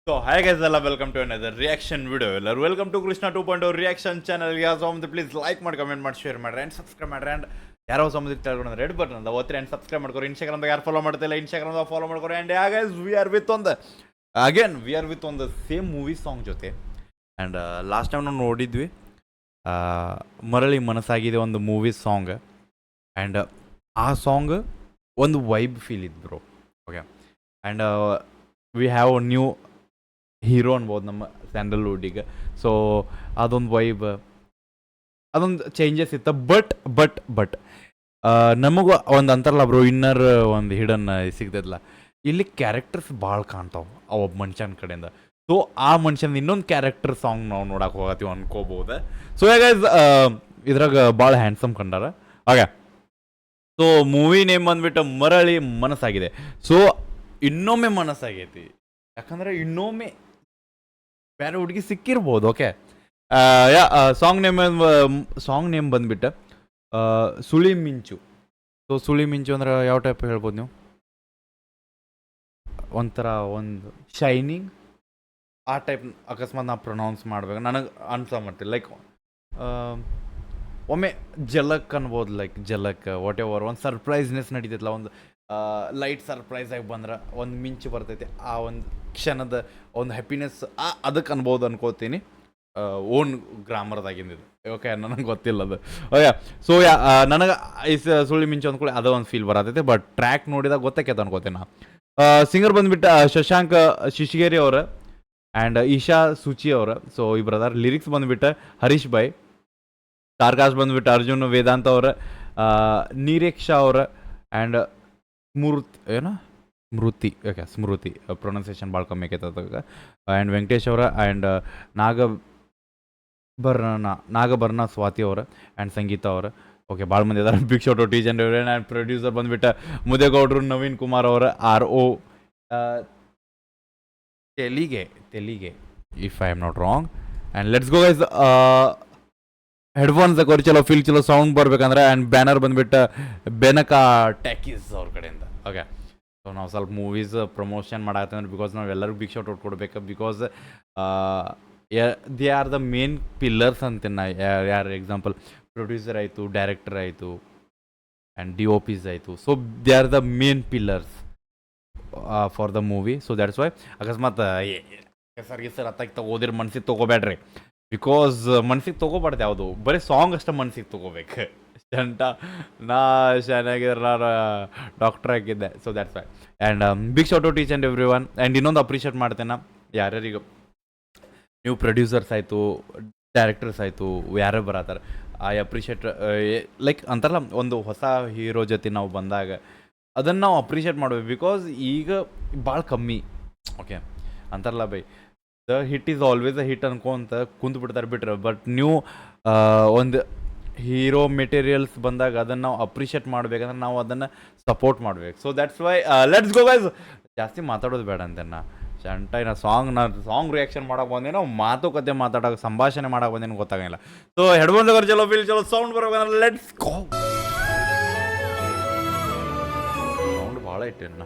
So hi guys, ಎಲ್ಲ welcome to another reaction video. ಎಲ್ಲರೂ welcome to Krishna 2.0 reaction channel. ಯಾರು ಸಮುದ್ರ ಪ್ಲೀಸ್ ಲೈಕ್ ಮಾಡಿ, ಕಮೆಂಟ್ ಮಾಡಿ, ಶೇರ್ ಮಾಡಿ ಆ್ಯಂಡ್ ಸಬ್ಸ್ಕ್ರೈಬ್ ಮಾಡ್ರಿ. ಆ್ಯಂಡ್ ಯಾರೋ ಸಮುದ್ರ ತಗೊಂಡ್ರೆ ರೆಡ್ ಬಟನ್ ಅದ ಒತ್ತಿ ಆ್ಯಂಡ್ ಸಬ್ಸ್ಕ್ರೈಬ್ ಮಾಡ್ಕೊರಿ. ಇನ್ಸ್ಟಾಗ್ರಾಮ್ದಾಗ ಯಾರು ಫಾಲೋ ಮಾಡ್ತಿಲ್ಲ ಇನ್ಸ್ಟಾಗ್ರಾಮ್ದಾಗ ಫಾಲೋ ಮಾಡ್ಕೊರಿ. And guys we are with on the same movie song ಜೊತೆ. ಆ್ಯಂಡ್ ಲಾಸ್ಟ್ ಟೈಮ್ ನಾವು ನೋಡಿದ್ವಿ ಮರಳಿ ಮನಸ್ಸಾಗಿದೆ ಒಂದು ಮೂವಿ ಸಾಂಗ್. ಆ್ಯಂಡ್ ಆ ಸಾಂಗ್ ಒಂದು ವೈಬ್ ಫೀಲ್ ಇತ್ತು bro. Okay, and we have new hero ಅನ್ಬೋದು ನಮ್ಮ ಸ್ಯಾಂಡಲ್ವುಡ್ಡಿಗೆ. ಸೊ ಅದೊಂದು ವೈಬ್, ಅದೊಂದು ಚೇಂಜಸ್ ಇತ್ತು. ಬಟ್ ನಮಗೂ ಒಂದು ಅಂತಾರಲ್ಲ ಬ್ರೋ, ಇನ್ನರ್ ಒಂದು ಹಿಡನ್ ಸಿಗ್ತದಲ್ಲ, ಇಲ್ಲಿ ಕ್ಯಾರೆಕ್ಟರ್ಸ್ ಭಾಳ ಕಾಣ್ತಾವೆ ಒಬ್ಬ ಮನುಷ್ಯನ ಕಡೆಯಿಂದ. ಸೊ ಆ ಮನುಷ್ಯನ ಇನ್ನೊಂದು ಕ್ಯಾರೆಕ್ಟರ್ ಸಾಂಗ್ ನಾವು ನೋಡಕ್ಕೆ ಹೋಗತ್ತೀವಿ ಅನ್ಕೋಬೋದು. ಸೊ ಗೈಸ್ ಇದ್ರಾಗ ಭಾಳ ಹ್ಯಾಂಡ್ಸಮ್ ಕಂಡಾರ. ಹಾಗೆ ಸೊ ಮೂವಿ ನೇಮ್ ಬಂದ್ಬಿಟ್ಟು ಮರಳಿ ಮನಸ್ಸಾಗಿದೆ. ಸೊ ಇನ್ನೊಮ್ಮೆ ಮನಸ್ಸಾಗೈತಿ, ಯಾಕಂದ್ರೆ ಇನ್ನೊಮ್ಮೆ ಬೇರೆ ಹುಡುಗಿ ಸಿಕ್ಕಿರ್ಬೋದು. ಓಕೆ, ಸಾಂಗ್ ನೇಮ್ ಬಂದ್ಬಿಟ್ಟು ಸುಳಿ ಮಿಂಚು. ಸೊ ಸುಳಿ ಮಿಂಚು ಅಂದ್ರೆ ಯಾವ ಟೈಪ್ ಹೇಳ್ಬೋದು ನೀವು? ಒಂಥರ ಒಂದು ಶೈನಿಂಗ್ ಆ ಟೈಪ್. ಅಕಸ್ಮಾತ್ ನಾವು ಪ್ರೊನೌನ್ಸ್ ಮಾಡ್ಬೇಕು, ನನಗೆ ಅನ್ಸಮರ್ತಿಲ್ಲ. ಲೈಕ್ ಒಮ್ಮೆ ಜಲಕ್ ಅನ್ಬೋದು, ಲೈಕ್ ಜಲಕ್ ವಾಟ್ ಎವರ್. ಒಂದು ಸರ್ಪ್ರೈಸ್ನೆಸ್ ನಡೀತೈತಲ್ಲ, ಒಂದು ಲೈಟ್ ಸರ್ಪ್ರೈಸ್ ಆಗಿ ಬಂದ್ರೆ ಒಂದು ಮಿಂಚು ಬರ್ತೈತಿ, ಆ ಒಂದು ಕ್ಷಣದ ಒಂದು ಹ್ಯಾಪಿನೆಸ್ ಅದಕ್ಕೆ ಅನ್ಬೋದು ಅನ್ಕೋತೀನಿ. ಓನ್ ಗ್ರಾಮರ್ದಾಗಿಂದಿದ್ದು. ಓಕೆ, ನನಗೆ ಗೊತ್ತಿಲ್ಲ ಅದು. ಓಕೆ, ಸೊ ನನಗೆ ಈ ಸುಳ್ಳಿ ಮಿಂಚು ಅಂದ್ಕೊಳ್ಳಿ ಅದು ಒಂದು ಫೀಲ್ ಬರತೈತೆ. ಬಟ್ ಟ್ರ್ಯಾಕ್ ನೋಡಿದಾಗ ಗೊತ್ತಾಕೈತೆ ಅನ್ಕೋತೀನಿ ನಾ. ಸಿಂಗರ್ ಬಂದುಬಿಟ್ಟು ಶಶಾಂಕ್ ಶಿಶಿಗೇರಿ ಅವರು ಆ್ಯಂಡ್ ಈಶಾ ಸುಚಿ ಅವರು. ಸೊ ಇಬ್ಬರದಾರ. ಲಿರಿಕ್ಸ್ ಬಂದುಬಿಟ್ಟು ಹರೀಶ್ ಭಾಯ್. ಸ್ಟಾರ್ಕಾಸ್ಟ್ ಬಂದುಬಿಟ್ಟು ಅರ್ಜುನ್ ವೇದಾಂತ್ ಅವ್ರ, ನೀರೇಕ್ಷಾ ಅವ್ರ ಆ್ಯಂಡ್ ಸ್ಮೃತಿ ಪ್ರೊನೌನ್ಸಿಯೇಷನ್ ಭಾಳ ಕಮ್ಮಿ ಆಕೈತೆ ಅದಾಗ. ಆ್ಯಂಡ್ ವೆಂಕಟೇಶ್ ಅವರ ಆ್ಯಂಡ್ ನಾಗಭರ್ಣ ಸ್ವಾತಿ ಅವರ ಆ್ಯಂಡ್ ಸಂಗೀತ ಅವರ. ಓಕೆ, ಭಾಳ ಮಂದಿ ಅದಾರ. ಬಿಗ್ ಶಾಟ್ ಟಿ ಜನ್ ಆ್ಯಂಡ್ ಪ್ರೊಡ್ಯೂಸರ್ ಬಂದುಬಿಟ್ಟು ಮುದೇಗೌಡರು ನವೀನ್ ಕುಮಾರ್ ಅವರ, RO ತೆಲಿಗೆ if I am not wrong. And let's go guys. Headphones ಹಾಕೋರಿ, ಚಲೋ ಫೀಲ್ ಚಲೋ ಸೌಂಡ್ ಬರ್ಬೇಕಂದ್ರೆ. ಆ್ಯಂಡ್ ಬ್ಯಾನರ್ ಬಂದುಬಿಟ್ಟು ಬೆನಕಾ ಟ್ಯಾಕೀಸ್ ಅವ್ರ ಕಡೆಯಿಂದ. ಓಕೆ, ಸೊ ನಾವು ಸ್ವಲ್ಪ ಮೂವೀಸ್ ಪ್ರಮೋಷನ್ ಮಾಡಾಕತ್ತಂದ್ರೆ ಬಿಕಾಸ್ ನಾವು ಎಲ್ಲರಿಗೂ ಬಿಗ್ ಶಾಟ್ ಕೊಡ್ಬೇಕು. Because they are the main pillars ಅಂತೀನಿ ನಾ. ಯಾರು ಎಕ್ಸಾಂಪಲ್ ಪ್ರೊಡ್ಯೂಸರ್ ಆಯಿತು, ಡೈರೆಕ್ಟರ್ ಆಯಿತು ಆ್ಯಂಡ್ DOPs ಆಯಿತು. So they are the main pillars for the movie. So that's Y ಅಕಸ್ಮಾತ್ ಸರ್ ಅತ್ತಾಗ ಓದಿರ ಮನ್ಸಿಗೆ ತೊಗೋಬೇಡ್ರಿ. ಬಿಕಾಸ್ ಮನ್ಸಿಗೆ ತೊಗೋಬಾರ್ದು ಯಾವುದು, ಬರೀ ಸಾಂಗ್ ಅಷ್ಟೇ ಮನ್ಸಿಗೆ ತೊಗೋಬೇಕು. ನಾ ಚೆನ್ನಾಗಿದ್ರೆ ನಾನು ಡಾಕ್ಟ್ರ್ ಆಗಿದ್ದೆ. So that's why. And big shout out each and every one. And ಇನ್ನೊಂದು ಅಪ್ರಿಷಿಯೇಟ್ ಮಾಡ್ತೇನೆ ಯಾರ್ಯಾರಿಗೂ ನೀವು ಪ್ರೊಡ್ಯೂಸರ್ಸ್ ಆಯಿತು, ಡೈರೆಕ್ಟರ್ಸ್ ಆಯಿತು, ಯಾರೇ ಬರತ್ತಾರೆ, ಐ ಅಪ್ರಿಷಿಯೇಟ್. ಲೈಕ್ ಅಂತಾರಲ್ಲ, ಒಂದು ಹೊಸ ಹೀರೋ ಜೊತೆ ನಾವು ಬಂದಾಗ ಅದನ್ನು ನಾವು ಅಪ್ರಿಷಿಯೇಟ್ ಮಾಡ್ಬೇಕು. ಬಿಕಾಸ್ ಈಗ ಭಾಳ ಕಮ್ಮಿ. ಓಕೆ, ಅಂತಾರಲ್ಲ ಬೈ, the hit is always a hit ಅನ್ಕೊಂತ ಕುಂತು ಬಿಡ್ತಾರೆ ಬಿಟ್ರೆ. ಬಟ್ ನೀವು ಒಂದು ಹೀರೋ ಮೆಟೀರಿಯಲ್ಸ್ ಬಂದಾಗ ಅದನ್ನು ನಾವು ಅಪ್ರಿಷಿಯೇಟ್ ಮಾಡ್ಬೇಕಂದ್ರೆ ನಾವು ಅದನ್ನು ಸಪೋರ್ಟ್ ಮಾಡ್ಬೇಕು. So that's Y let's go guys. ಜಾಸ್ತಿ ಮಾತಾಡೋದು ಬೇಡ ಅಂತೆ ನಾ ಸಾಂಗ್ ರಿಯಾಕ್ಷನ್ ಮಾಡೋಕೆ ಬಂದೇನೋ, ಮಾತುಕತೆ ಮಾತಾಡೋಕೆ, ಸಂಭಾಷಣೆ ಮಾಡೋಕೆ ಬಂದೇನೋ ಗೊತ್ತಾಗಂಗಿಲ್ಲ. ಸೊ ಹೆಡ್ಫೋನ್ ತಗೋರಿ, ಚಲೋ ಫೀಲ್ ಚಲೋ ಸೌಂಡ್ ಬರ್ಬೇಕಂದ್ರೆ ಲೆಟ್ಸ್ ಗೋ. ಸೌಂಡ್ ಭಾಳ ಇಟ್ಟೇನ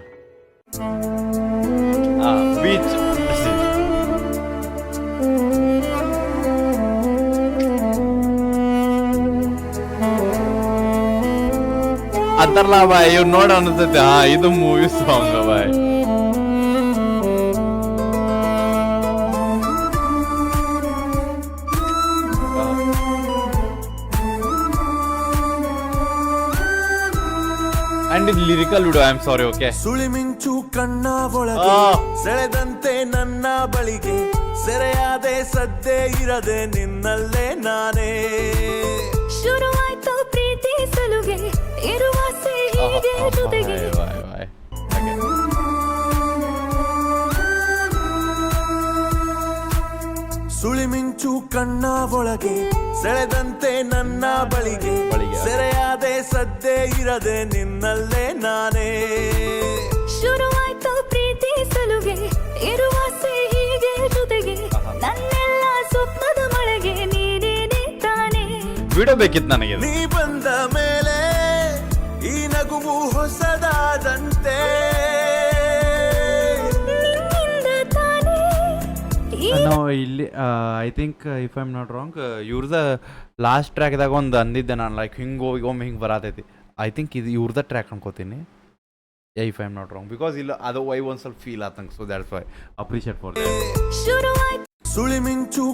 ಬೀಚ್ ಅಂತಾರಲ್ಲ ಬಾಯ್, ಇವ್ ನೋಡ ಅನ್ಸತ್ತೆ. ಇದು ಮೂವಿ ಸಾಂಗ್ ಬಾಯ್. ಅಂಡ್ ಇದು lyrical video. I am sorry. Okay, ಸುಳಿ ಮಿಂಚು ಕಣ್ಣ ಒಳಗೆ ಸೆಳೆದಂತೆ ನನ್ನ ಬಳಿಗೆ, ಸೆರೆಯಾದೆ ಸದ್ದೆ ಇರದೆ ನಿನ್ನಲ್ಲೇ ನಾನೇ. ಶುರುವಾಯ್ತು ಪ್ರೀತಿ ಸಲುಗೆ, ಇರುವ ಹೀಗೆ ಜೊತೆಗೆ. ಸುಳಿ ಮಿಂಚು ಕಣ್ಣ ಒಳಗೆ ಸೆಳೆದಂತೆ ನನ್ನ ಬಳಿಗೆ, ಸೆರೆಯಾದೆ ಸದ್ದೆ ಇರದೆ ನಿನ್ನಲ್ಲೇ ನಾನೇ. ಶುರುವಾಯ್ತು ಪ್ರೀತಿ ಸಲುಗೆ, ಇರುವ ಹೀಗೆ ಜೊತೆಗೆ. ನನ್ನೆಲ್ಲ ಸ್ವಪ್ನದ ಮಳೆಗೆ ನೀನೇನೆ ತಾನೇ. ವಿಡಿಯೋ ಬೇಕಿತ್ತು ನನಗೆ. ನೀ ಬಂದ ಮೇಲೆ ಈ ನಗುವು ಹೊಸದಾದಂತೆ. ನಿನ್ನಿಂದ ತಾನೇ ನಾವು ಇಲ್ಲಿ I think if I am not wrong ಇವ್ರದ ಲಾಸ್ಟ್ ಟ್ರ್ಯಾಕ್ದಾಗ ಒಂದು ಅಂದಿದ್ದೆ ನಾನು ಲೈಕ್ ಹಿಂಗೆ ಹೋಗಿ ಒಮ್ಮೆ ಹಿಂಗೆ ಬರತೈತಿ ಐ ಥಿಂಕ್ ಇದು ಇವ್ರದ ಟ್ರ್ಯಾಕ್ ಅನ್ಕೋತೀನಿ if I am not wrong because ಇಲ್ಲ ಅದು ವೈ ಒಂದು ಸ್ವಲ್ಪ ಫೀಲ್ ಆತಂಗೆ so that's why appreciate for ಶುರುವಾಯ್ತು ಸುಳಿಮಿಂಚು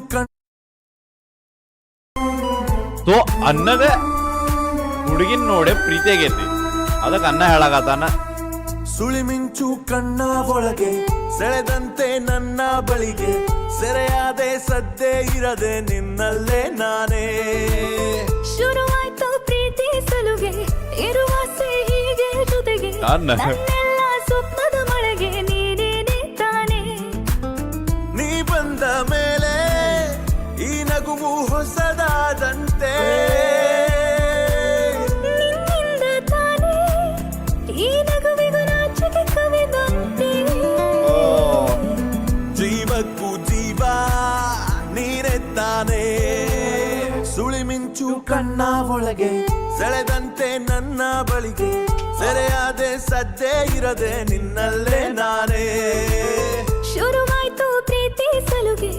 ಸೊ ಅನ್ನದ ಹುಡುಗಿನ ನೋಡೆ ಪ್ರೀತಿ ಆಗೈತಿ ಅದಕ್ಕೆ ಅನ್ನ ಹೇಳಾಕತ್ತಾನ ಸುಳಿಮಿಂಚು ಕಣ್ಣ ಒಳಗೆ ಸೆಳೆದಂತೆ ನನ್ನ ಬಳಿಗೆ ಸೆರೆಯಾದೆ ಸದ್ದೆ ಇರದೆ ನಿನ್ನಲ್ಲೇ ನಾನೇ ಶುರುವಾಯ್ತು ಪ್ರೀತಿ ಸಲುಗೆ ಇರುವಾಸೆ ಹೀಗೆ ಜೊತೆಗೆ ನನ್ನ ನನ್ನೆಲ್ಲ ಸ್ವಪ್ನದ ಮಳೆಗೆ ನೀನೇನೆ ತಾನೇ ನೀ ಬಂದ ಮೇಲೆ ಈ ನಗುವು ಹೊಸದಾದಂತೆ ನಿನ್ನಿಂದ ತಾನೇ ಈ ನಗುವಿಗೂ ನಾಚಿಕೆ ಕವಿದಂತೆ ಜೀವಕ್ಕೂ ಜೀವ ನೀನೆ ತಾನೇ ಸುಳಿಮಿಂಚು ಕಣ್ಣ ಒಳಗೆ ಸೆಳೆದಂತೆ ನನ್ನ ಬಳಿಗೆ ಸೆರೆಯಾದೆ ಸದ್ದೆ ಇರದೆ ನಿನ್ನಲ್ಲೇ ನಾನೇ ಶುರುವಾಯ್ತು ಪ್ರೀತಿ ಸಲುಗೆ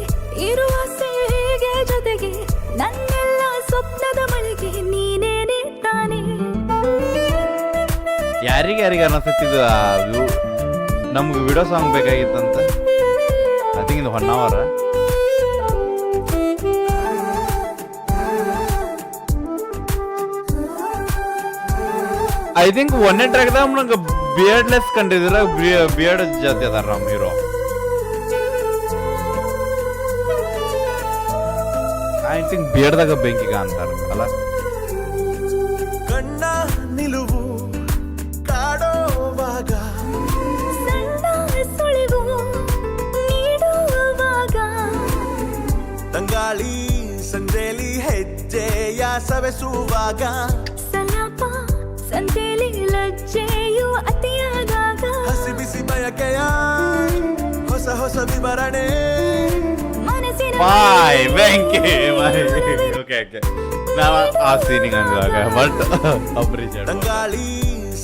ಇರುವಾಸೆ ಹೀಗೆ ಜೊತೆಗೆ ನನ್ನೆಲ್ಲ ಸ್ವಪ್ನದ ಮಳೆಗೆ ನೀನೇನೆ ತಾನೇ ಯಾರಿಗೆ ಅನ್ನಿಸ್ತಿದ್ದು ನಮ್ಗೆ ವಿಡಿಯೋ ಸಾಂಗ್ ಬೇಕಾಗಿತ್ತಂತ ಐ ಥಿಂಕ್ ಇದು 1 hour ಐ ಥಿಂಕ್ 1ನೇ ಟ್ರ್ಯಾಕ್ದಾಗ ನಂಗೆ ಬಿಯರ್ಡ್ಲೆಸ್ ಕಂಡಿದ್ರೆ ಬಿಯರ್ಡ್ ಜಾತಿ ಅದಾರ ನಮ್ಮ ಹೀರೋ ಐ ಥಿಂಕ್ ಬಿಯರ್ಡ್ದಾಗ ಬೆಂಕಿಗ ಅಂತಾರ ಅಲ್ಲ ಕಣ್ಣ ನಿಲುವು ಕಾಡೋವಾಗ ಸಣ್ಣ ಸುಳಿವು ನೀಡುವಾಗ ತಂಗಾಳಿ ಸಂಜೆಲಿ ಹೆಜ್ಜೆಯ ಸವೆಸುವಾಗ ಸಲಾಪ ಸಂತೆಲಿ ಲಜ್ಜೆಯು ಅತಿಯಾದಾಗ ಹಸಿ ಬಿಸಿ ಬಯಕೆಯ ಹೊಸ ಹೊಸ ವಿವರಣೆ ಮನಸ್ಸಿನ ಬಾಯ್ ಬೆಂಕಿ ಬಾಯ್ ಓಕೆ ಓಕೆ ನಾವು ಆ ಸೀನಿಂಗ್ ಅಂದಾಗ ಬಟ್ ಅಪ್ರಿಷಿಯೇಟ್ ತಂಗಾಳಿ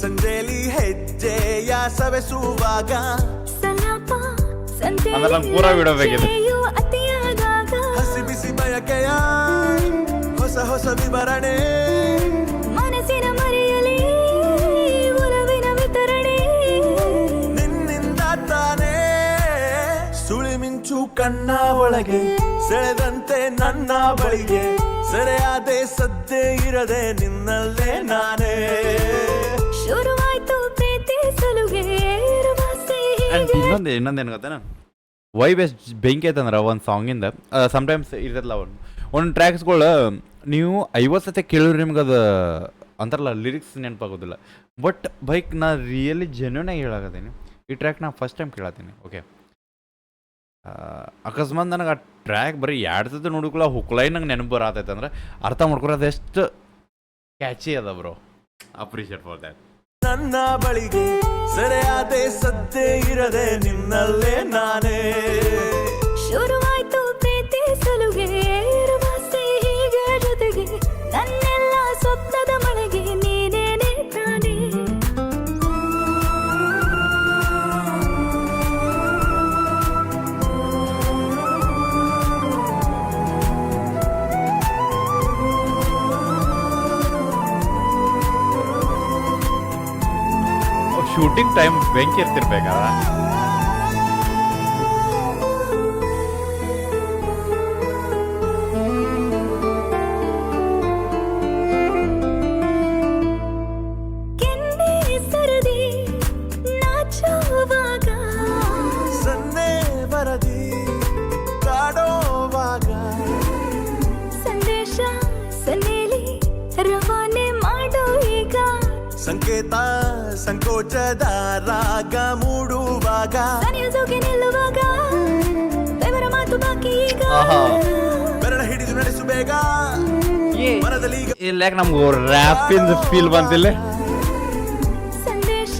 ಸಂಜೆಲಿ ಹೆಜ್ಜೆಯ ಸವೆಸುವಾಗ ಸಲಾಪ ಸಂತೆಲಿ ಅಂದ್ರೆ ನಂಗ್ ಪೂರಾ video ಬೇಕಿದೆ. ಲಜ್ಜೆಯು ಅತಿಯಾದಾಗ ಹಸಿ ಬಿಸಿ ಬಯಕೆಯ ಹೊಸ ಹೊಸ ವಿವರಣೆ ಮನಸ್ಸಿನ ಮರೆಯಲಿ ಒಲವಿನ ವಿತರಣೆ ನಿನ್ನಿಂದ ತಾನೇ ಸುಳಿಮಿಂಚು ಕಣ್ಣ ಒಳಗೆ ಸೆಳೆದಂತೆ ನನ್ನ ಬಳಿಗೆ ಸೆರೆಯಾದೆ ಸದ್ದೆ ಇರದೆ ನಿನ್ನಲ್ಲೇ ನಾನೇ ಶುರುವಾಯ್ತು ಪ್ರೀತಿ ಸಲುಗೆ ಇರುವಾಸೆ ಆ್ಯಂಡ್ ಹೀಗೆ ಇನ್ನೊಂದೇನು ಗೊತ್ತೇನ ವೈ ಬೆಸ್ಟ್ ಬೆಂಕಿ ಐತಂದ್ರೆ ಒಂದು ಸಾಂಗಿಂದ ಸಮ್ಟೈಮ್ಸ್ ಇರ್ತಲ್ಲ ಒಂದು ಟ್ರ್ಯಾಕ್ಸ್ಗಳು ನೀವು 50 ಸತಿ ಕೇಳಿದ್ರೆ ನಿಮ್ಗೆ ಅದು ಅಂತಾರಲ್ಲ ಲಿರಿಕ್ಸ್ ನೆನಪಾಗೋದಿಲ್ಲ ಬಟ್ ಬೈಕ್ ನಾ ರಿಯಲಿ ಜೆನ್ಯೂನಾಗಿ ಹೇಳಾಕತ್ತೀನಿ ಈ ಟ್ರ್ಯಾಕ್ ನಾ ಫಸ್ಟ್ ಟೈಮ್ ಕೇಳತ್ತೀನಿ ಓಕೆ ಅಕಸ್ಮಾತ್ ನನಗೆ ಆ ಟ್ರ್ಯಾಕ್ ಬರೀ 2 ಸತಿ ನೋಡಿಕೊಳ್ಳೋ ಹುಕ್ಲೈ ನಂಗೆ ನೆನಪು ಬರತೈತೆ ಅಂದ್ರೆ ಅರ್ಥ ಮಾಡ್ಕೊಳೋದು ಎಷ್ಟು ಕ್ಯಾಚಿ ಅದ ಬ್ರೋ ಅಪ್ರಿಷಿಯೇಟ್ ಫಾರ್ ದ್ಯಾಟ್ ನನ್ನ ಬಳಿಗೆ ಸೆರೆಯಾದೆ ಸದ್ದೆ ಇರದೆ ನಿನ್ನಲ್ಲೇ ನಾನೇ ಶುರುವಾಯ್ತು ಪ್ರೀತಿ ಸಲುಗೆ ಇರುವಾಸೆ ಹೀಗೆ ಜೊತೆಗೆ ನನ್ನೆಲ್ಲ ಸ್ವಪ್ನದ ಮಳೆಗೆ ನೀನೇನೆ ತಾನೇ ಶೂಟಿಂಗ್ ಟೈಮ್ ಬೆಂಕಿ ಇರ್ತಿರ್ಬೇಕಲ್ಲ ಕೆನ್ನೆ ಸರದಿ ನಾಚುವಾಗ ಸನ್ನೆ ಬರದಿ ಕಾಡೋವಾಗ ಸಂದೇಶ ಸನ್ನೆಲಿ ರವಾನೆ ಮಾಡೋ ಈಗ ಸಂಕೇತ ಸಂಕೋಚದ ರಾಗ ಮೂಡುವಾಗ ಸನಿಯೋಗಿ ನಿಲ್ಲುವಾಗ ಬೆವರ ಮಾತು ಬಾಕಿ ಈಗ ಆಹಾ. ಬೆರಳ ಹಿಡಿದು ನಡೆಸು ಬೇಗ ಮನದಲ್ಲಿ ಈಗ ಇಲ್ಲ ನಮ್ಗೆ ರ್ಯಾಪಿಂದ ಫೀಲ್ ಬಂತಿಲ್ಲ ಸಂದೇಶ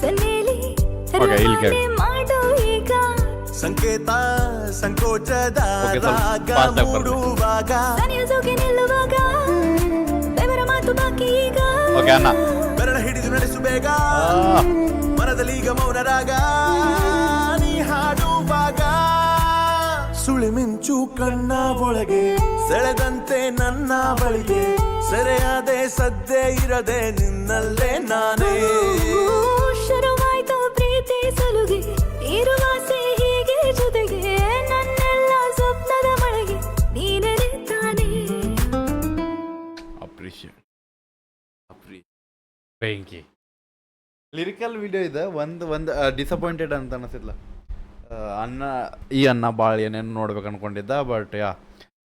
ಸನ್ನೆಲಿ Okay, ಇಲ್ಲಿ ಕೇಳಿ. ರವಾನೆ ಮಾಡೋ ಈಗ ಸಂಕೇತ ಸಂಕೋಚದ Okay, ಸ್ವಲ್ಪ ರಾಗ fast ಆಗಿ ಬರ್ಬೇಕು. ಮೂಡುವಾಗ ಸನಿಯೋಗಿ ನಿಲ್ಲುವಾಗ ಬೆವರ ಮಾತು ಬಾಕಿ ಈಗ ಓಕೆ ಅಣ್ಣ ಬೆರಳ ಹಿಡಿದು ನಡೆಸು ಬೇಗ ಮನದಲ್ಲಿ ಈಗ ಮೌನ ರಾಗ ನೀ ಹಾಡುವಾಗ ಸುಳಿಮಿಂಚು ಕಣ್ಣ ಒಳಗೆ ಸೆಳೆದಂತೆ ನನ್ನ ಬಳಿಗೆ ಸೆರೆಯಾದೆ ಸದ್ದೆ ಇರದೆ ನಿನ್ನಲ್ಲೇ ನಾನೇ ಶುರುವಾಯ್ತು ಪ್ರೀತಿ ಸಲುಗೆ ಇರುವಾಸೆ ಹೀಗೆ ಜೊತೆಗೆ ನನ್ನೆಲ್ಲ ಸ್ವಪ್ನದ ಮಳೆಗೆ ನೀನೇ ತಾನೇ ಅಪ್ರಿಷಿಯೇಟ್ ಬೆಂಕಿ ಲಿರಿಕಲ್ ವಿಡಿಯೋ ಇದೆ ಒಂದು ಡಿಸಪಾಯಿಂಟೆಡ್ ಅಂತ ಅನಿಸಿಲ್ಲ ಅನ್ನ ಭಾಳ ಏನೇನು ನೋಡ್ಬೇಕು ಅನ್ಕೊಂಡಿದ್ದ ಬಟ್ ಯಾ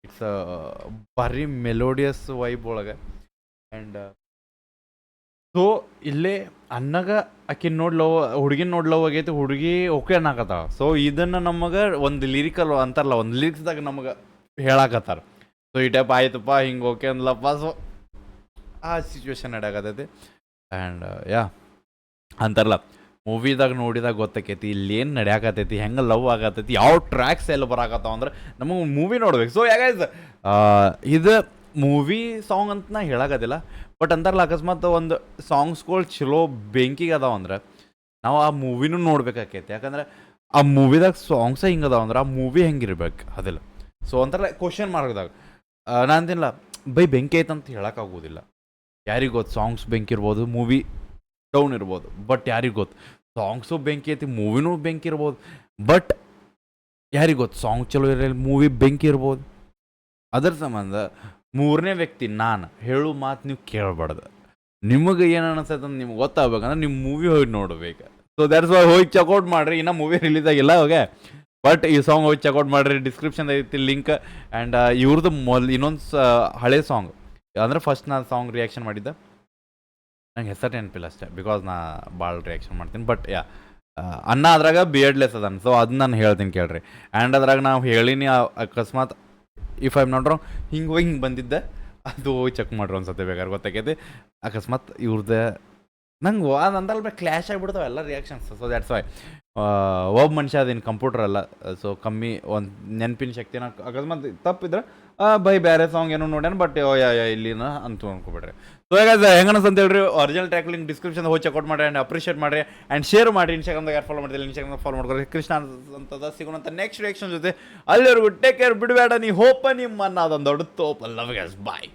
ಇಟ್ಸ್ ಭಾರಿ ಮೆಲೋಡಿಯಸ್ ವೈಬ್ ಒಳಗೆ ಆ್ಯಂಡ್ ಸೊ ಇಲ್ಲೇ ಅನ್ನಗ ಆಕಿನ ನೋಡ್ಲವ್ ಹುಡುಗಿನ ನೋಡ್ಲವ್ ಆಗೈತಿ ಹುಡುಗಿ ಓಕೆ ಅನ್ನಕತ್ತಾವ ಸೊ ಇದನ್ನು ನಮಗೆ ಒಂದು ಲಿರಿಕಲ್ ಅಂತಾರಲ್ಲ ಒಂದು ಲಿರಿಕ್ಸ್ದಾಗ ನಮಗೆ ಹೇಳಾಕತ್ತಾರ ಸೊ ಈ ಟೈಪ್ ಆಯ್ತಪ್ಪ ಹಿಂಗೆ ಓಕೆ ಅಂದ್ಲಪ್ಪ ಸೊ ಆ ಸಿಚುವೇಶನ್ ನಡೆಯಾಕತ್ತೈತಿ ಆ್ಯಂಡ್ ಯಾ ಅಂತಾರಲ್ಲ ಮೂವಿದಾಗ ನೋಡಿದಾಗ ಗೊತ್ತಾಕೈತಿ ಇಲ್ಲೇನು ನಡೆಯಾಕತ್ತೈತಿ ಹೆಂಗೆ ಲವ್ ಆಗತ್ತೈತಿ ಯಾವ ಟ್ರ್ಯಾಕ್ಸ್ ಎಲ್ಲ ಬರಾಕತ್ತಾವ ಅಂದ್ರೆ ನಮಗೆ ಮೂವಿ ನೋಡ್ಬೇಕು ಸೊ ಯಾಗೈಸ್ ಇದು ಮೂವಿ ಸಾಂಗ್ ಅಂತ ನಾ ಹೇಳಾಕತ್ತಿಲ್ಲ ಬಟ್ ಅಂತಾರಲ್ಲ ಅಕಸ್ಮಾತ್ ಒಂದು ಸಾಂಗ್ಸ್ಗಳು ಚಲೋ ಬೆಂಕಿಗೆ ಅದಾವ ಅಂದ್ರೆ ನಾವು ಆ ಮೂವಿನೂ ನೋಡ್ಬೇಕಾಕೈತಿ ಯಾಕಂದ್ರೆ ಆ ಮೂವಿದಾಗ ಸಾಂಗ್ಸ ಹಿಂಗೆ ಅದಾವ ಅಂದ್ರೆ ಆ ಮೂವಿ ಹೆಂಗಿರ್ಬೇಕು ಅದಿಲ್ಲ ಸೊ ಅಂತಾರಲ್ಲ ಕ್ವಶನ್ ಮಾರ್ಕ್ದಾಗ ನಾನು ಅಂತಿಲ್ಲ ಬೈ ಬೆಂಕಿ ಐತಂತ ಹೇಳೋಕ್ಕಾಗೋದಿಲ್ಲ ಯಾರಿಗೆ ಗೊತ್ತು ಸಾಂಗ್ಸ್ ಬೆಂಕಿ ಇರ್ಬೋದು ಮೂವಿ ಡೌನ್ ಇರ್ಬೋದು ಬಟ್ ಯಾರಿಗೆ ಗೊತ್ತು ಸಾಂಗ್ಸು ಬೆಂಕಿ ಐತಿ ಮೂವಿನೂ ಬೆಂಕಿ ಇರ್ಬೋದು ಬಟ್ ಯಾರಿಗೆ ಗೊತ್ತು ಸಾಂಗ್ ಚಲೋ ಇರಲಿ ಮೂವಿ ಬೆಂಕಿ ಇರ್ಬೋದು ಅದರ ಸಂಬಂಧ ಮೂರನೇ ವ್ಯಕ್ತಿ ನಾನು ಹೇಳು ಮಾತು ನೀವು ಕೇಳಬಾರ್ದು ನಿಮಗೆ ಏನು ಅನಿಸ್ತೈತೆ ಅಂತ ನಿಮ್ಗೆ ಗೊತ್ತಾಗಬೇಕಂದ್ರೆ ನಿಮ್ಮ ಮೂವಿ ಹೋಗಿ ನೋಡ್ಬೇಕು ಸೊ ದ್ಯಾಟ್ಸ್ ವೈ ಹೋಗಿ ಚೆಕ್ಔಟ್ ಮಾಡಿರಿ ಇನ್ನೂ ಮೂವಿ ರಿಲೀಸ್ ಆಗಿಲ್ಲ ಓಕೆ ಬಟ್ ಈ ಸಾಂಗ್ ಹೋಗಿ ಚೆಕ್ಔಟ್ ಮಾಡಿರಿ ಡಿಸ್ಕ್ರಿಪ್ಷನ್ ಐತಿ ಲಿಂಕ್ ಆ್ಯಂಡ್ ಇವ್ರದ್ದು ಇನ್ನೊಂದು ಹಳೆ ಸಾಂಗ್ ಅಂದರೆ ಫಸ್ಟ್ ನಾನು ಸಾಂಗ್ ರಿಯಾಕ್ಷನ್ ಮಾಡಿದ್ದೆ ನಂಗೆ ಹೆಸರು ನೆನಪಿಲ್ಲ ಅಷ್ಟೇ ಬಿಕಾಸ್ ನಾ ಭಾಳ ರಿಯಾಕ್ಷನ್ ಮಾಡ್ತೀನಿ ಬಟ್ ಯಾ ಅನ್ನ ಅದ್ರಾಗ ಬಿಯರ್ಡ್ಲೆಸ್ ಅದಾನ ಸೊ ಅದನ್ನ ನಾನು ಹೇಳ್ತೀನಿ ಕೇಳ್ರಿ ಆ್ಯಂಡ್ ಅದ್ರಾಗ ನಾವು ಹೇಳಿನಿ ಅಕಸ್ಮಾತ್ if I am not wrong ಹಿಂಗೆ ಹೋಗಿ ಹಿಂಗೆ ಬಂದಿದ್ದೆ ಅದು ಹೋಗಿ ಚೆಕ್ ಮಾಡ್ರಿ ಒಂದು ಸತಿ ಬೇಕಾದ್ರೆ ಗೊತ್ತಾಗೈತಿ ಅಕಸ್ಮಾತ್ ಇವ್ರದ್ದು ನಂಗೆ ಅದು ಅಂತಲ್ಲ ಕ್ಲ್ಯಾಶ್ ಆಗಿಬಿಡ್ತಾವೆ ಎಲ್ಲ ರಿಯಾಕ್ಷನ್ಸ್ ಸೊ ದ್ಯಾಟ್ಸ್ ವೈ ಒಬ್ಬ ಮನುಷ್ಯ ಅದೇನು ಕಂಪ್ಯೂಟರ್ ಅಲ್ಲ ಸೊ ಕಮ್ಮಿ ಒಂದು ನೆನಪಿನ ಶಕ್ತಿನ ಅಕಸ್ಮಾತ್ ತಪ್ಪಿದ್ರೆ ಬೈ ಬೇರೆ ಸಾಂಗ್ ಏನೋ ನೋಡ್ಯಾನ ಬಟ್ ಇಲ್ಲಿನ ಅಂತ ಅನ್ಕೊಬಿಡ್ರಿ ಸೊ ಈಗ ಹೆಂಗನಸ್ ಅಂತ ಹೇಳ್ರಿ ಒರಿಜಿನಲ್ ಟ್ರ್ಯಾಕ್ ಲಿಂಕ್ ಡಿಸ್ಕ್ರಿಪ್ಷನ್ ಹೋಗಿ ಚೆಕ್ಔಟ್ ಮಾಡಿ ಆ್ಯಂಡ್ ಅಪ್ರಿಷಿಯೇಟ್ ಮಾಡಿರಿ ಆ್ಯಂಡ್ ಶೇರ್ ಮಾಡಿ ಇನ್ಸ್ಟಾಗ್ರಾಮ್ದಾಗ ಯಾರು ಫಾಲೋ ಮಾಡಿಲ್ಲ ಇನ್ಸ್ಟಾಗ್ರಾಮ್ ಫಾಲೋ ಮಾಡ್ಕೊರಿ ಕೃಷ್ಣ ಅಂತದ ಸಿಗೋಣಂತ ನೆಕ್ಸ್ಟ್ ರಿಯಾಕ್ಷನ್ ಜೊತೆ ಅಲ್ಲಿವರೆಗೂ ಟೇಕ್ ಕೇರ್ ಬಿಡಬೇಡ ನೀ ಹೋಪ ನಿಮ್ಮನ್ನ ಅದೊಂದು ದೊಡ್ಡ ತೋಪ್ ಲವ್ ಗ್ಯಾಸ್ ಬಾಯ್